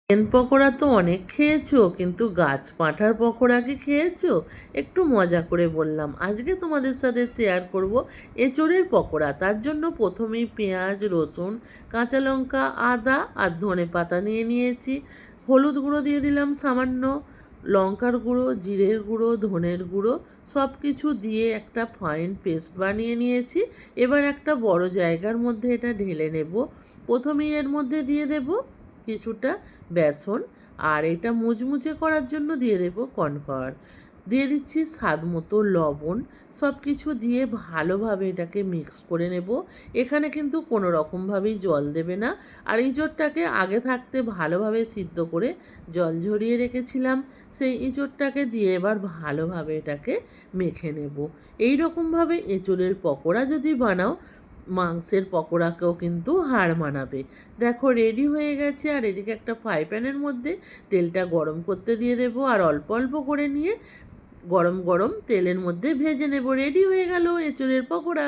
Chicken pakora তো অনেক খেয়েছো, কিন্তু গাছ পাঁঠার পকোড়া কি খেয়েছো? একটু মজা করে বললাম। আজকে তোমাদের সাথে শেয়ার করব এঁচোড়ের পকোড়া। তার জন্য প্রথমেই পেঁয়াজ, রসুন, কাঁচা লঙ্কা, আদা আর ধনেপাতা নিয়ে নিয়েছি। হলুদ গুঁড়ো দিয়ে দিলাম সামান্য, লঙ্কার গুঁড়ো, জিরের গুঁড়ো, ধনের গুঁড়ো সব কিছু দিয়ে একটা ফাইন পেস্ট বানিয়ে নিয়েছি। এবার একটা বড় জায়গার মধ্যে এটা ঢেলে নেব। প্রথমেই এর মধ্যে দিয়ে দেব কিছুটা বেসন, আর এটা মুচমুচে করার জন্য দিয়ে দেব কর্নফ্লাওয়ার। দিয়ে দিচ্ছি স্বাদ মতো লবণ। সব কিছু দিয়ে ভালোভাবে এটাকে মিক্স করে নেব। এখানে কিন্তু কোনো রকমভাবেই জল দেবে না। আর এঁচোড়টাকে আগে থাকতে ভালোভাবে সিদ্ধ করে জল ঝরিয়ে রেখেছিলাম, সেই এঁচোড়টাকে দিয়ে এবার ভালোভাবে এটাকে মেখে নেব। এই রকমভাবে এঁচোড়ের পকোড়া যদি বানাও, মাংসের পকোড়াকেও কিন্তু হার মানাবে। দেখো রেডি হয়ে গেছে। আর এদিকে একটা ফ্রাই প্যানের মধ্যে তেলটা গরম করতে দিয়ে দেবো, আর অল্প অল্প করে নিয়ে গরম গরম তেলের মধ্যে ভেজে নেব। রেডি হয়ে গেল এঁচোড়ের পকোড়া।